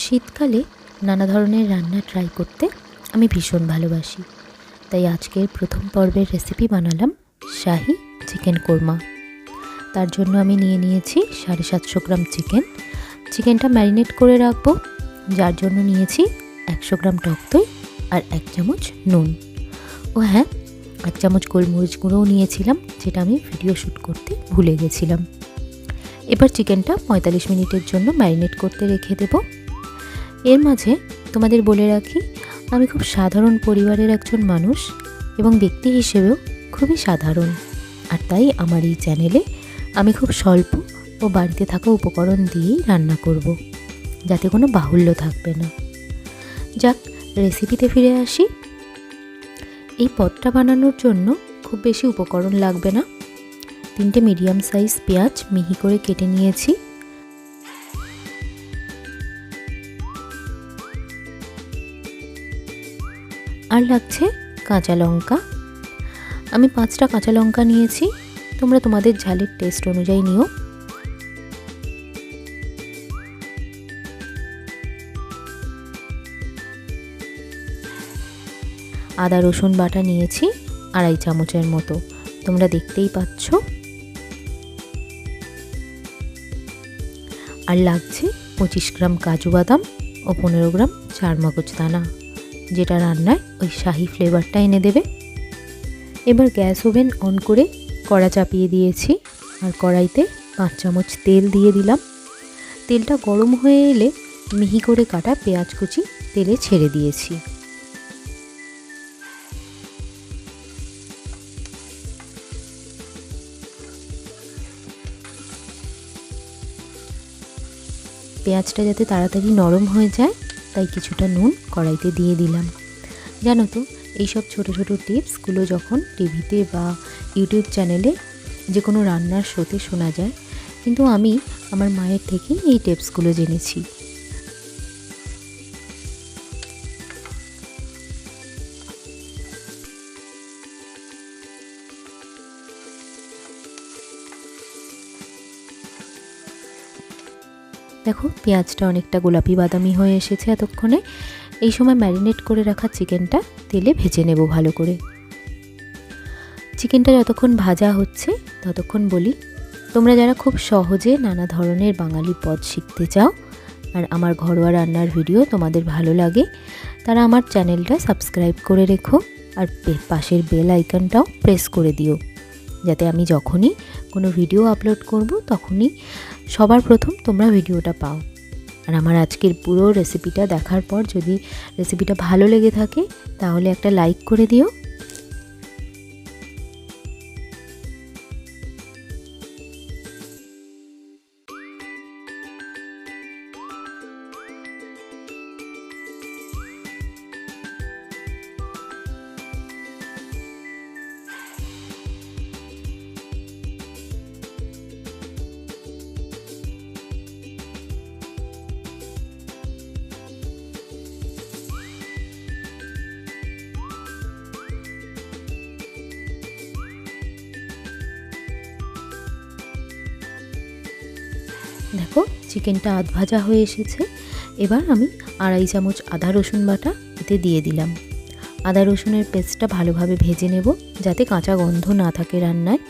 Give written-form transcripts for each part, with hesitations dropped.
শীতকালে নানা ধরনের রান্না ট্রাই করতে আমি ভীষণ ভালোবাসি। তাই আজকের প্রথম পর্বের রেসিপি বানালাম শাহি চিকেন কোরমা। তার জন্য আমি নিয়ে নিয়েছি 750 গ্রাম চিকেনটা ম্যারিনেট করে রাখবো, যার জন্য নিয়েছি 100 গ্রাম টক দই আর 1 চামচ নুন। ও হ্যাঁ, 1 চামচ গোলমরিচ গুঁড়োও নিয়েছিলাম, যেটা আমি ভিডিও শ্যুট করতে ভুলে গেছিলাম। এবার চিকেনটা 45 মিনিটের জন্য ম্যারিনেট করতে রেখে দেব। এর মাঝে তোমাদের বলে রাখি, আমি খুব সাধারণ পরিবারের একজন মানুষ এবং ব্যক্তি হিসেবেও খুবই সাধারণ। আর তাই আমার এই চ্যানেলে আমি খুব স্বল্প ও বাড়িতে থাকা উপকরণ দিয়েই রান্না করব, যাতে কোনো বাহুল্য থাকবে না। যাক, রেসিপিতে ফিরে আসি। এই পদটা বানানোর জন্য খুব বেশি উপকরণ লাগবে না। 3টে মিডিয়াম সাইজ পেঁয়াজ মিহি করে কেটে নিয়েছি। আর লাগছে কাঁচা লঙ্কা। আমি 5টা কাঁচা লঙ্কা নিয়েছি, তোমরা তোমাদের ঝালের টেস্ট অনুযায়ী নিও। আদা রসুন বাটা নিয়েছি 2.5 চামচের মতো, তোমরা দেখতেই পাচ্ছ। আর লাগছে 25 গ্রাম কাজু বাদাম ও 15 গ্রাম চারমগজ দানা, যেটা রান্নায় ওই শাহি ফ্লেভারটা এনে দেবে। এবার গ্যাস ওভেন অন করে কড়া চাপিয়ে দিয়েছি, আর কড়াইতে 5 চামচ তেল দিয়ে দিলাম। তেলটা গরম হয়ে এলে মিহি করে কাটা পেঁয়াজ কুচি তেলে ছেড়ে দিয়েছি। পেঁয়াজটা যাতে তাড়াতাড়ি নরম হয়ে যায়, তাই কিছুটা নুন কড়াইতে দিয়ে দিলাম। জানো তো, এইসব ছোট ছোট টিপসগুলো যখন টিভিতে বা ইউটিউব চ্যানেলে যে কোনো রান্নার শোতে শোনা যায়, কিন্তু আমি আমার মায়ের থেকেই এই টিপসগুলো জেনেছি। দেখো, পেঁয়াজটা অনেকটা গোলাপি বাদামি হয়ে এসেছে এতক্ষণে। এই সময় ম্যারিনেট করে রাখা চিকেনটা তেলে ভেজে নেব ভালো করে। চিকেনটা যতক্ষণ ভাজা হচ্ছে ততক্ষণ বলি, তোমরা যারা খুব সহজে নানা ধরনের বাঙালি পদ শিখতে চাও আর আমার ঘরোয়া রান্নার ভিডিও তোমাদের ভালো লাগে, তারা আমার চ্যানেলটা সাবস্ক্রাইব করে রেখো আর পাশের বেল আইকনটাও প্রেস করে দিও, যাতে আমি যখনই কোনো ভিডিও আপলোড করব তখনই সবার প্রথম তোমরা ভিডিওটা পাও। আর আমার আজকের পুরো রেসিপিটা দেখার পর যদি রেসিপিটা ভালো লেগে থাকে, তাহলে একটা লাইক করে দিও। দেখো, চিকেনটা আধ ভাজা হয়ে এসেছে। এবার আমি 2.5 চামচ আদা রসুন বাটা এতে দিয়ে দিলাম। আদা রসুনের পেস্টটা ভালোভাবে ভেজে নেব, যাতে কাঁচা গন্ধ না থাকে রান্নায়।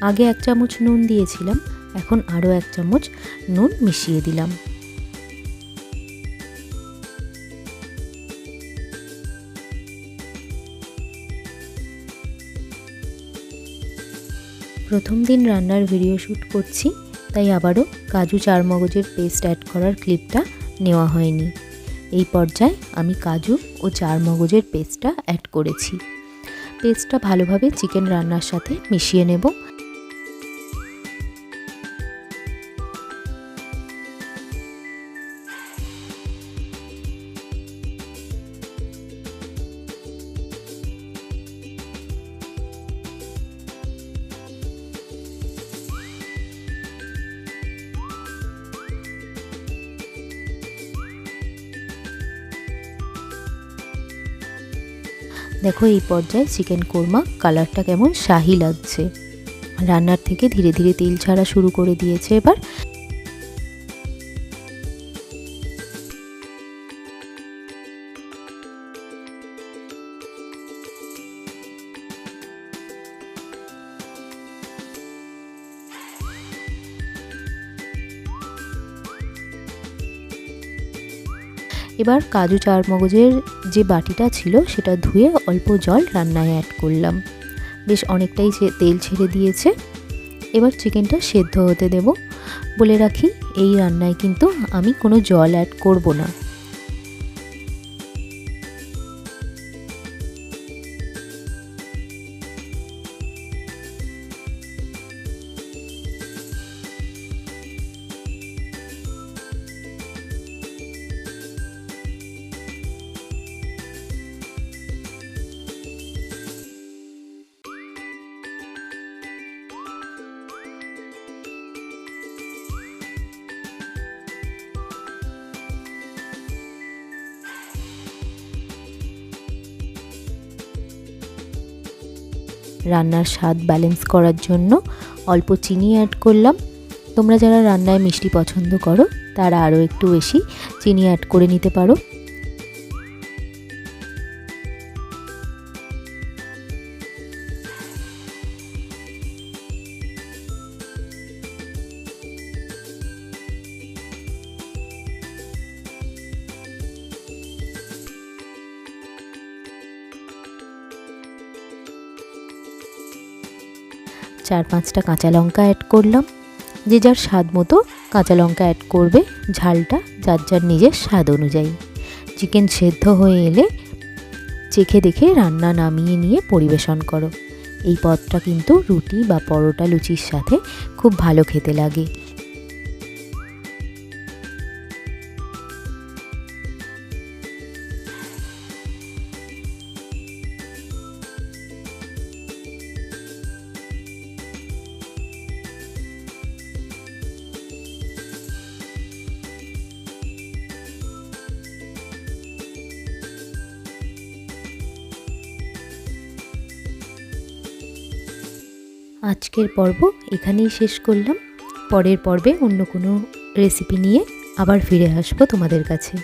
আগে 1 চামচ নুন দিয়েছিলাম, এখন আরও 1 চামচ নুন মিশিয়ে দিলাম। প্রথম দিন রান্নার ভিডিও শ্যুট করছি, তাই আবারও কাজু চারমগজের পেস্ট অ্যাড করার ক্লিপটা নেওয়া হয়নি। এই পর্যায়ে আমি কাজু ও চারমগজের পেস্টটা অ্যাড করেছি। পেস্টটা ভালোভাবে চিকেন রান্নার সাথে মিশিয়ে নেব। দেখো এই পর্যায়ে চিকেন কোরমা কালারটা কেমন শাহি লাগছে। রান্নার থেকে ধীরে ধীরে তেল ছাড়া শুরু করে দিয়েছে। এবার এবার কাজু চারমগজের যে বাটিটা ছিল সেটা ধুয়ে অল্প জল রান্নায় অ্যাড করলাম। বেশ অনেকটাই তেল ছেড়ে দিয়েছে। এবার চিকেনটা সেদ্ধ হতে দেব। বলে রাখি এই রান্নায় কিন্তু আমি কোনো জল অ্যাড করব না। রান্নার স্বাদ ব্যালেন্স করার জন্য অল্প চিনি অ্যাড করলাম। তোমরা যারা রান্নায় মিষ্টি পছন্দ করো তারা আরও একটু বেশি চিনি অ্যাড করে নিতে পারো। চার পাঁচটা কাঁচা লঙ্কা অ্যাড করলাম। যে যার স্বাদ মতো কাঁচা লঙ্কা অ্যাড করবে, ঝালটা যার যার নিজের স্বাদ অনুযায়ী। চিকেন সেদ্ধ হয়ে এলে চেখে দেখে রান্না নামিয়ে নিয়ে পরিবেশন করো। এই পদটা কিন্তু রুটি বা পরোটা লুচির সাথে খুব ভালো খেতে লাগে। আজকের পর্ব এখানেই শেষ করলাম। পরের পর্বে অন্য কোনো রেসিপি নিয়ে আবার ফিরে আসবো তোমাদের কাছে।